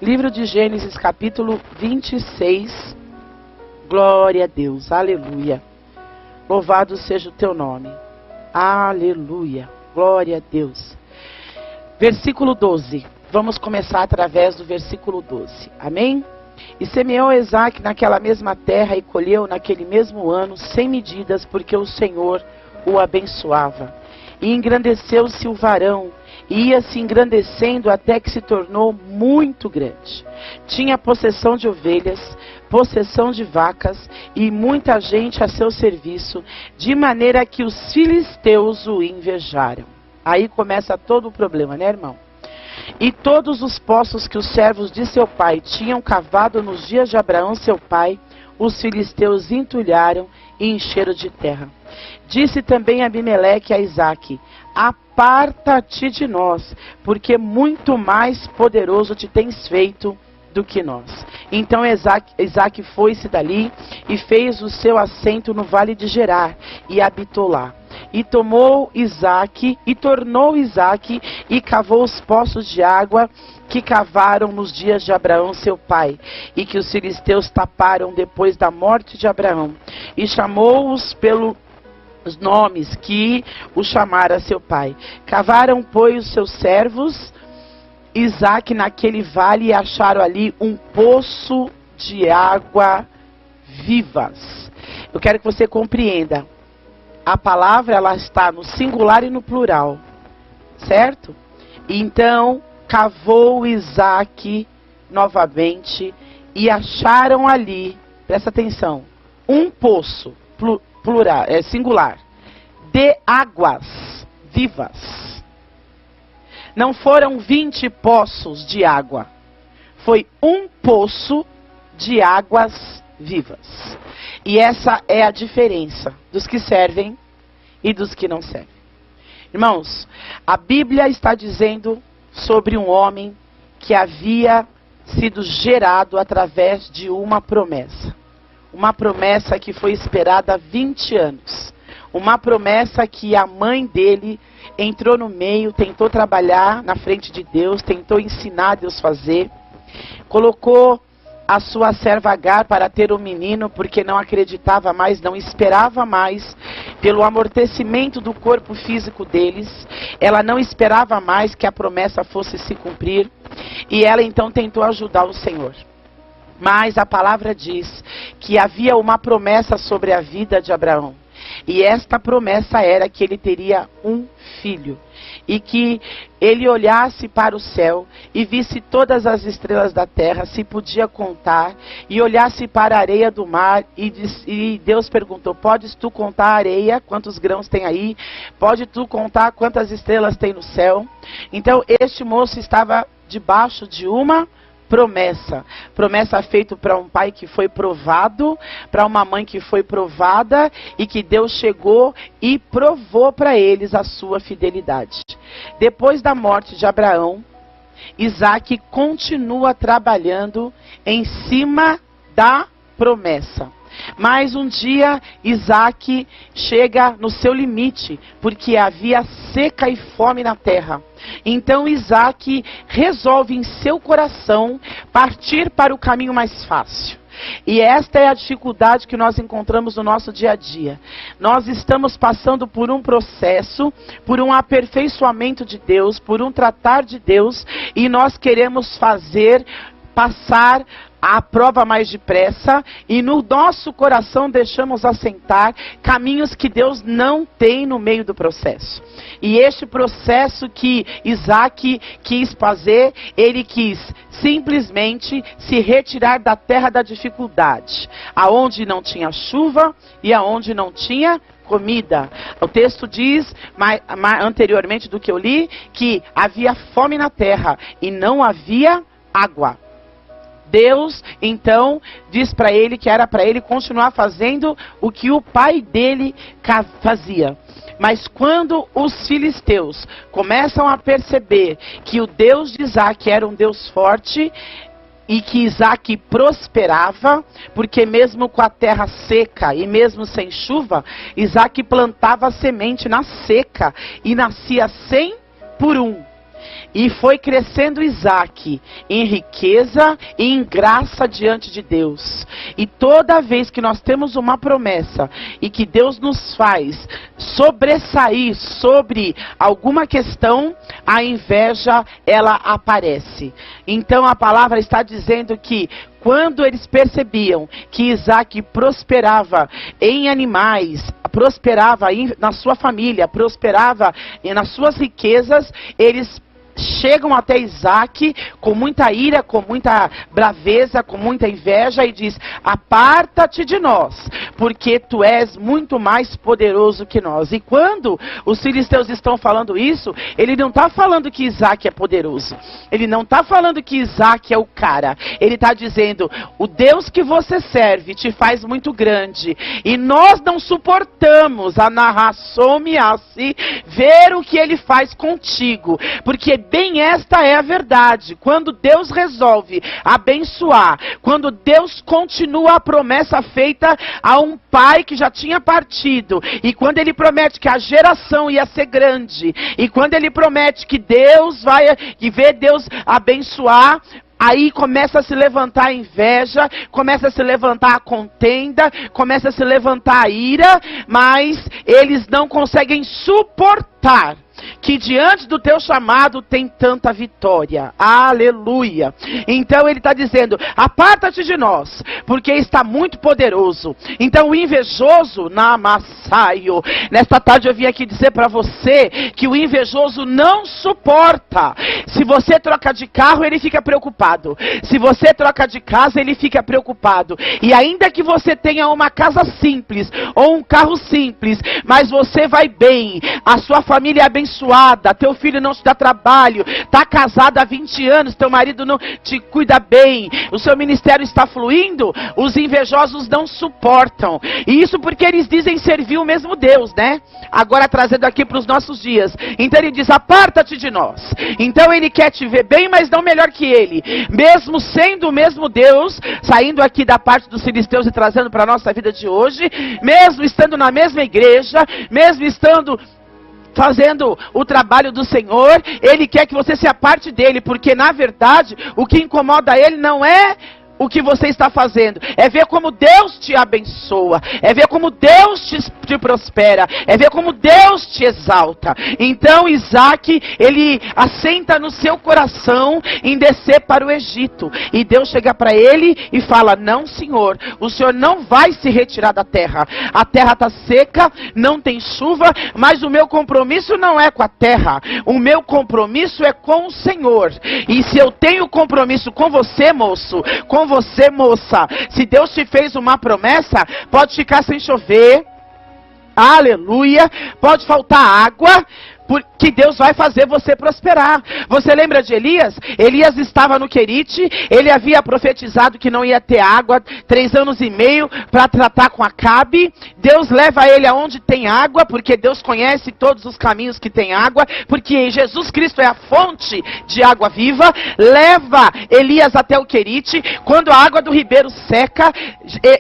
Livro de Gênesis, capítulo 26. Glória a Deus, aleluia. Louvado seja o teu nome. Aleluia, glória a Deus. Versículo 12. Vamos começar através do versículo 12. Amém? E semeou Isaque naquela mesma terra e colheu naquele mesmo ano sem medidas, porque o Senhor o abençoava. E engrandeceu-se o varão, e ia se engrandecendo até que se tornou muito grande. Tinha possessão de ovelhas, possessão de vacas, e muita gente a seu serviço, de maneira que os filisteus o invejaram. Aí começa todo o problema, né, irmão? E todos os poços que os servos de seu pai tinham cavado nos dias de Abraão seu pai, os filisteus entulharam e encheram de terra. Disse também Abimeleque a Isaque: aparta-te de nós, porque muito mais poderoso te tens feito do que nós. Então Isaque foi-se dali e fez o seu assento no vale de Gerar e habitou lá. E tornou Isaque e cavou os poços de água que cavaram nos dias de Abraão seu pai, e que os filisteus taparam depois da morte de Abraão, e chamou-os pelos nomes que o chamara seu pai. Cavaram, pois, os seus servos Isaque naquele vale e acharam ali um poço de água vivas. Eu quero que você compreenda. A palavra, ela está no singular e no plural, certo? Então, cavou Isaque novamente e acharam ali, presta atenção, um poço, plural, singular, de águas vivas. Não foram 20 poços de água, foi um poço de águas vivas. E essa é a diferença dos que servem e dos que não servem. Irmãos, a Bíblia está dizendo sobre um homem que havia sido gerado através de uma promessa. Uma promessa que foi esperada há 20 anos. Uma promessa que a mãe dele entrou no meio, tentou trabalhar na frente de Deus, tentou ensinar a Deus fazer. Colocou a sua serva Agar para ter um menino, porque não acreditava mais, não esperava mais, pelo amortecimento do corpo físico deles. Ela não esperava mais que a promessa fosse se cumprir, e ela então tentou ajudar o Senhor. Mas a palavra diz que havia uma promessa sobre a vida de Abraão, e esta promessa era que ele teria um filho, e que ele olhasse para o céu e visse todas as estrelas da terra, se podia contar, e olhasse para a areia do mar, e Deus perguntou: podes tu contar a areia, quantos grãos tem aí? Pode tu contar quantas estrelas tem no céu? Então este moço estava debaixo de uma promessa feita para um pai que foi provado, para uma mãe que foi provada, e que Deus chegou e provou para eles a sua fidelidade. Depois da morte de Abraão, Isaque continua trabalhando em cima da promessa. Mas um dia Isaque chega no seu limite, porque havia seca e fome na terra. Então Isaque resolve em seu coração partir para o caminho mais fácil. E esta é a dificuldade que nós encontramos no nosso dia a dia. Nós estamos passando por um processo, por um aperfeiçoamento de Deus, por um tratar de Deus, e nós queremos passar a prova mais depressa, e no nosso coração deixamos assentar caminhos que Deus não tem no meio do processo. E este processo que Isaque quis fazer, ele quis simplesmente se retirar da terra da dificuldade, aonde não tinha chuva e aonde não tinha comida. O texto diz, anteriormente do que eu li, que havia fome na terra e não havia água. Deus, então, diz para ele que era para ele continuar fazendo o que o pai dele fazia. Mas quando os filisteus começam a perceber que o Deus de Isaque era um Deus forte, e que Isaque prosperava, porque mesmo com a terra seca e mesmo sem chuva, Isaque plantava semente na seca e nascia 100 por 1. E foi crescendo Isaac em riqueza e em graça diante de Deus. E toda vez que nós temos uma promessa e que Deus nos faz sobressair sobre alguma questão, a inveja, ela aparece. Então a palavra está dizendo que quando eles percebiam que Isaac prosperava em animais, prosperava na sua família, prosperava nas suas riquezas, eles chegam até Isaac com muita ira, com muita braveza, com muita inveja e diz: aparta-te de nós, porque tu és muito mais poderoso que nós. E quando os filisteus estão falando isso, ele não está falando que Isaac é poderoso, ele não está falando que Isaac é o cara, ele está dizendo: o Deus que você serve te faz muito grande, e nós não suportamos a narração assim, ver o que ele faz contigo, porque bem esta é a verdade. Quando Deus resolve abençoar, quando Deus continua a promessa feita a um pai que já tinha partido, e quando ele promete que a geração ia ser grande, e quando ele promete que Deus vai ver Deus abençoar, aí começa a se levantar a inveja, começa a se levantar a contenda, começa a se levantar a ira, mas eles não conseguem suportar que diante do teu chamado tem tanta vitória. Aleluia. Então ele está dizendo: aparta-te de nós, porque está muito poderoso. Então o invejoso, namassaio, nesta tarde eu vim aqui dizer para você que o invejoso não suporta. Se você troca de carro, ele fica preocupado. Se você troca de casa, ele fica preocupado. E ainda que você tenha uma casa simples ou um carro simples, mas você vai bem, a sua família é abençoada, teu filho não te dá trabalho, está casado há 20 anos, teu marido não te cuida bem, o seu ministério está fluindo, os invejosos não suportam. E isso porque eles dizem servir o mesmo Deus, né? Agora trazendo aqui para os nossos dias. Então ele diz: aparta-te de nós. Então ele quer te ver bem, mas não melhor que ele. Mesmo sendo o mesmo Deus, saindo aqui da parte dos filisteus e trazendo para a nossa vida de hoje, mesmo estando na mesma igreja, mesmo estando fazendo o trabalho do Senhor, ele quer que você se aparte dele, porque na verdade o que incomoda ele não é o que você está fazendo, é ver como Deus te abençoa, é ver como Deus te prospera, é ver como Deus te exalta. Então Isaac, ele assenta no seu coração em descer para o Egito, e Deus chega para ele e fala: não, Senhor, o Senhor não vai se retirar da terra, a terra está seca, não tem chuva, mas o meu compromisso não é com a terra, o meu compromisso é com o Senhor. E se eu tenho compromisso com você, moço, com você, moça, se Deus te fez uma promessa, pode ficar sem chover, aleluia, pode faltar água, porque Deus vai fazer você prosperar. Você lembra de Elias? Elias estava no Querite, ele havia profetizado que não ia ter água 3 anos e meio para tratar com Acabe. Deus leva ele aonde tem água, porque Deus conhece todos os caminhos que tem água, porque Jesus Cristo é a fonte de água viva. Leva Elias até o Querite. Quando a água do ribeiro seca,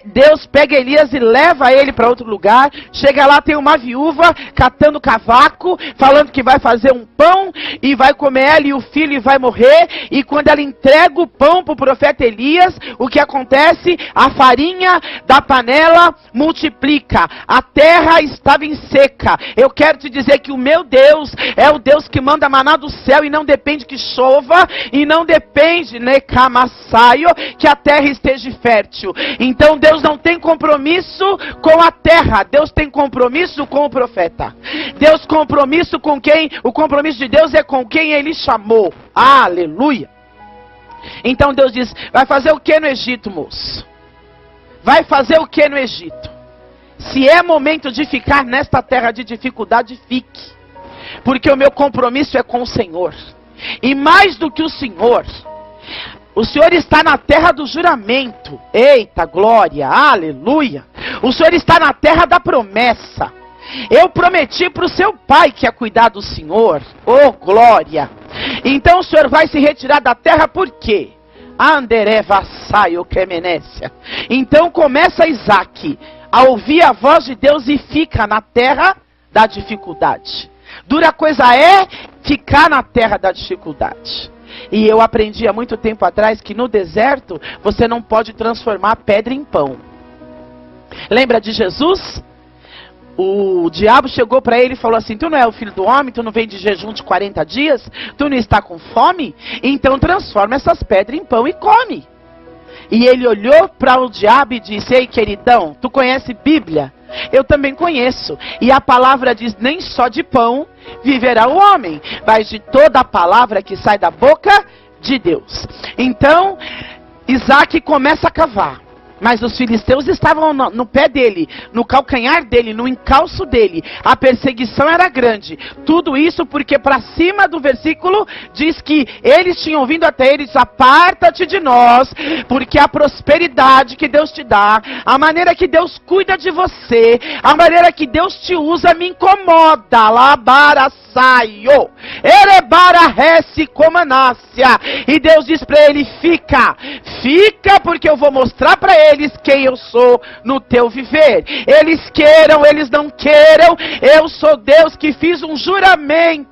Deus pega Elias e leva ele para outro lugar. Chega lá, tem uma viúva catando cavaco, falando que vai fazer um pão e vai comer ela e o filho e vai morrer. E quando ela entrega o pão para o profeta Elias, o que acontece? A farinha da panela multiplica, a terra estava em seca. Eu quero te dizer que o meu Deus é o Deus que manda maná do céu e não depende que chova, e não depende, né, camassaio, que a terra esteja fértil. Então Deus não tem compromisso com a terra, Deus tem compromisso com o profeta. Deus compromisso com quem? O compromisso de Deus é com quem ele chamou. Aleluia. Então Deus diz: vai fazer o que no Egito, moço? Vai fazer o que no Egito? Se é momento de ficar nesta terra de dificuldade, fique, porque o meu compromisso é com o Senhor. E mais do que o Senhor está na terra do juramento. Eita glória, aleluia. O Senhor está na terra da promessa. Eu prometi para o seu pai que ia cuidar do Senhor. Oh glória. Então o Senhor vai se retirar da terra por quê? Então começa Isaac a ouvir a voz de Deus e fica na terra da dificuldade. Dura coisa é ficar na terra da dificuldade. E eu aprendi há muito tempo atrás que no deserto você não pode transformar pedra em pão. Lembra de Jesus? O diabo chegou para ele e falou assim: tu não é o filho do homem, tu não vem de jejum de 40 dias, tu não está com fome? Então transforma essas pedras em pão e come. E ele olhou para o diabo e disse: ei, queridão, tu conhece Bíblia? Eu também conheço. E a palavra diz: nem só de pão viverá o homem, mas de toda a palavra que sai da boca de Deus. Então, Isaac começa a cavar. Mas os filisteus estavam no pé dele, no calcanhar dele, no encalço dele. A perseguição era grande. Tudo isso porque para cima do versículo diz que eles tinham vindo até eles: aparta-te de nós, porque a prosperidade que Deus te dá, a maneira que Deus cuida de você, a maneira que Deus te usa me incomoda. Labarasaio, erebarahesse comanácia. E Deus diz para ele: fica, porque eu vou mostrar para eles quem eu sou no teu viver. Eles queiram, eles não queiram, eu sou Deus que fiz um juramento.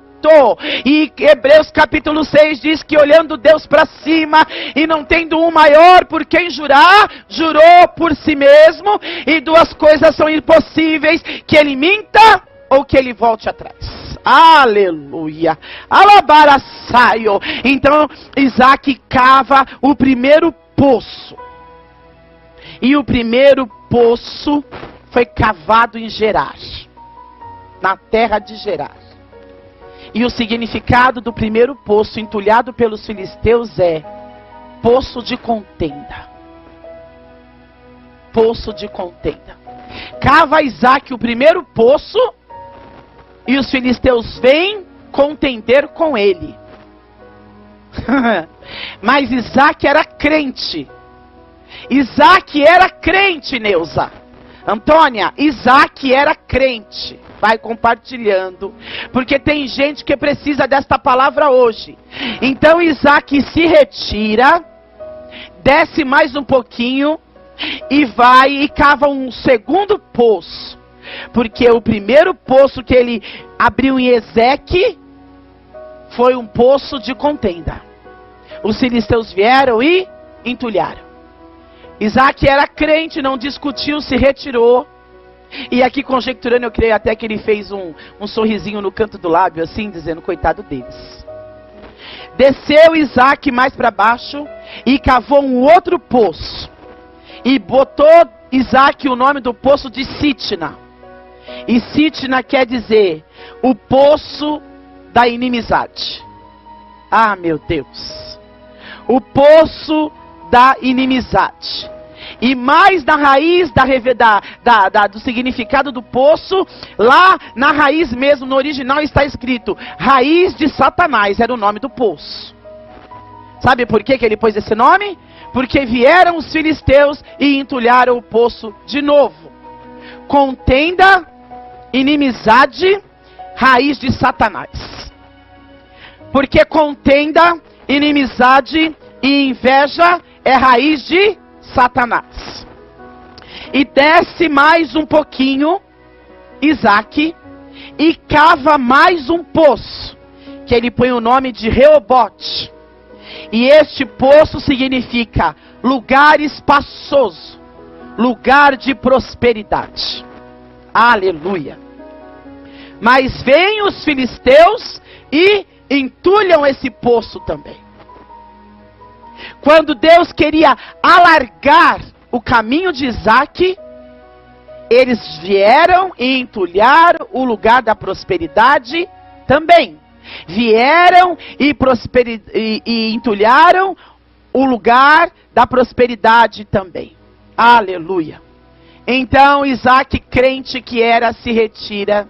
E Hebreus capítulo 6 diz que olhando Deus para cima e não tendo um maior por quem jurar, jurou por si mesmo. E duas coisas são impossíveis: que ele minta ou que ele volte atrás. Aleluia. Alabarasaio. Então Isaac cava o primeiro poço. E o primeiro poço foi cavado em Gerar, na terra de Gerar. E o significado do primeiro poço entulhado pelos filisteus é poço de contenda. Poço de contenda. Cava Isaac o primeiro poço e os filisteus vêm contender com ele. Mas Isaac era crente. Isaac era crente, Neuza. Antônia, Isaac era crente. Vai compartilhando, porque tem gente que precisa desta palavra hoje. Então Isaac se retira, desce mais um pouquinho e vai e cava um segundo poço. Porque o primeiro poço que ele abriu em Ezeque foi um poço de contenda. Os filisteus vieram e entulharam. Isaac era crente, não discutiu, se retirou. E aqui conjecturando, eu creio até que ele fez um sorrisinho no canto do lábio, assim, dizendo: coitado deles. Desceu Isaac mais para baixo e cavou um outro poço. E botou Isaac o nome do poço de Sitna. E Sitna quer dizer o poço da inimizade. Ah, meu Deus. O poço da inimizade. E mais na raiz do significado do poço, lá na raiz mesmo, no original está escrito: raiz de Satanás, era o nome do poço. Sabe por que ele pôs esse nome? Porque vieram os filisteus e entulharam o poço de novo. Contenda, inimizade, raiz de Satanás. Porque contenda, inimizade e inveja é raiz de Satanás. E desce mais um pouquinho Isaac e cava mais um poço, que ele põe o nome de Reobote. E este poço significa lugar espaçoso, lugar de prosperidade. Aleluia. Mas vêm os filisteus e entulham esse poço também. Quando Deus queria alargar o caminho de Isaac, eles vieram e entulharam o lugar da prosperidade também. Vieram e entulharam o lugar da prosperidade também. Aleluia. Então Isaac, crente que era, se retira.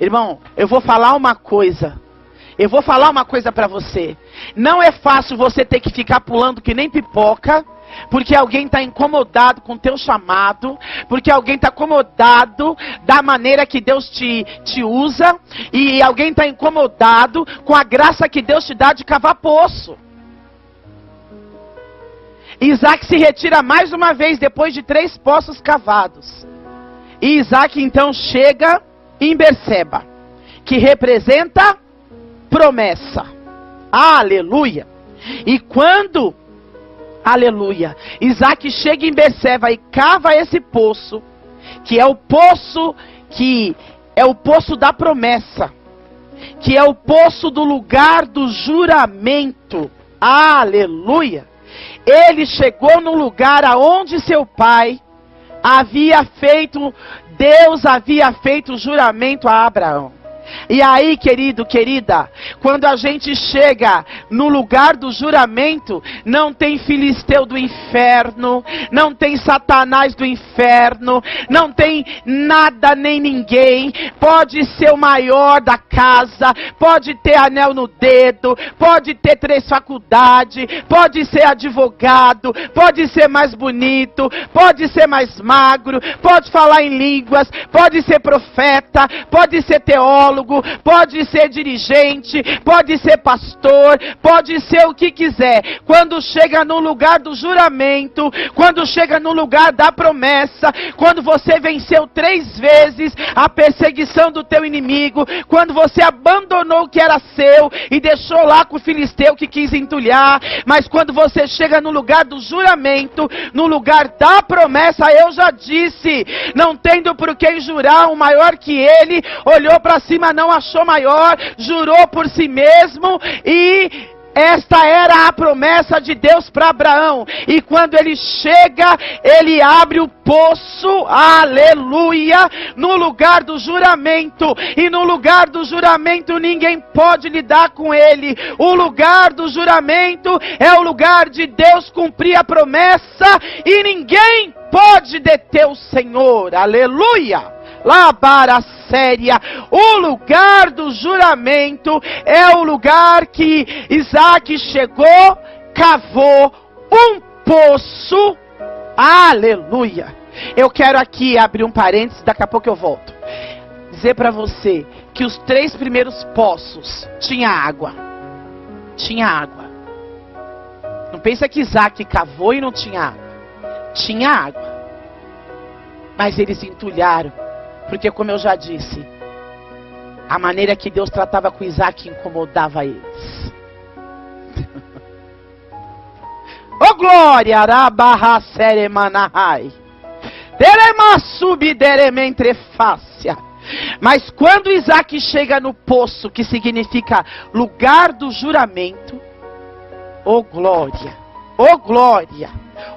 Irmão, eu vou falar uma coisa. Eu vou falar uma coisa para você. Não é fácil você ter que ficar pulando que nem pipoca, porque alguém está incomodado com o teu chamado, porque alguém está incomodado da maneira que Deus te usa, e alguém está incomodado com a graça que Deus te dá de cavar poço. Isaac se retira mais uma vez depois de 3 poços cavados. E Isaac então chega em Berseba. que representa promessa. Aleluia. E quando, aleluia, Isaac chega em Berseba e cava esse poço, que é o poço da promessa, que é o poço do lugar do juramento. Aleluia. Ele chegou no lugar aonde seu pai Deus havia feito juramento a Abraão. E aí, querido, querida, quando a gente chega no lugar do juramento, não tem filisteu do inferno, não tem Satanás do inferno, não tem nada nem ninguém. Pode ser o maior da casa, pode ter anel no dedo, pode ter 3 faculdades, pode ser advogado, pode ser mais bonito, pode ser mais magro, pode falar em línguas, pode ser profeta, pode ser teólogo, pode ser dirigente, pode ser pastor, pode ser o que quiser. Quando chega no lugar do juramento, quando chega no lugar da promessa, quando você venceu 3 vezes a perseguição do teu inimigo, quando você abandonou o que era seu e deixou lá com o filisteu que quis entulhar, mas quando você chega no lugar do juramento, no lugar da promessa, eu já disse, não tendo por que jurar um maior que ele, olhou para cima, não achou maior, jurou por si mesmo, e esta era a promessa de Deus para Abraão. E quando ele chega, ele abre o poço, aleluia, no lugar do juramento. E no lugar do juramento ninguém pode lidar com ele. O lugar do juramento é o lugar de Deus cumprir a promessa, e ninguém pode deter o Senhor, aleluia. Labara séria, o lugar do juramento é o lugar que Isaac chegou, cavou um poço, aleluia. Eu quero aqui abrir um parênteses, daqui a pouco eu volto. Dizer para você que os 3 primeiros poços tinha água. Tinha água. Não pensa que Isaac cavou e não tinha água. Tinha água. Mas eles entulharam. Porque, como eu já disse, a maneira que Deus tratava com Isaac incomodava eles. Oh glória! Arabarra seremanahai. Deremasubiderementrefácia. Mas quando Isaac chega no poço, que significa lugar do juramento, oh glória! Oh glória!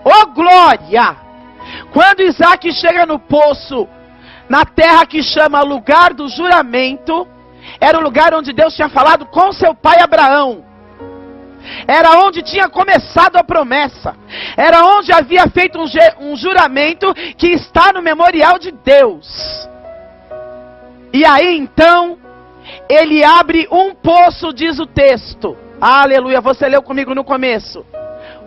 Oh glória! Quando Isaac chega no poço, na terra que chama lugar do juramento, era o lugar onde Deus tinha falado com seu pai Abraão. Era onde tinha começado a promessa. Era onde havia feito um juramento que está no memorial de Deus. E aí então, ele abre um poço, diz o texto. Aleluia, você leu comigo no começo.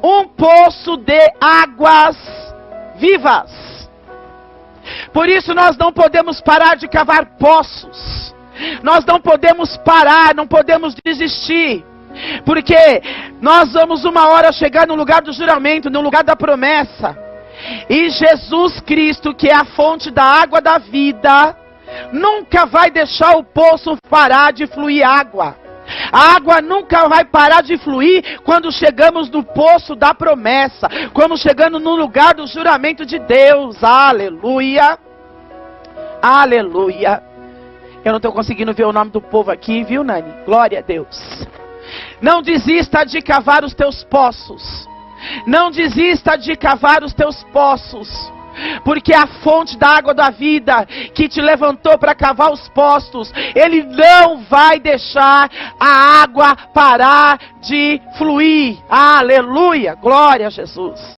Um poço de águas vivas. Por isso nós não podemos parar de cavar poços. Nós não podemos parar, não podemos desistir. Porque nós vamos uma hora chegar no lugar do juramento, no lugar da promessa. E Jesus Cristo, que é a fonte da água da vida, nunca vai deixar o poço parar de fluir água. A água nunca vai parar de fluir quando chegamos no poço da promessa, quando chegamos no lugar do juramento de Deus. Aleluia. Aleluia. Eu não estou conseguindo ver o nome do povo aqui, viu, Nani? Glória a Deus. Não desista de cavar os teus poços. Não desista de cavar os teus poços. Porque a fonte da água da vida que te levantou para cavar os poços, Ele não vai deixar a água parar de fluir. Aleluia, glória a Jesus.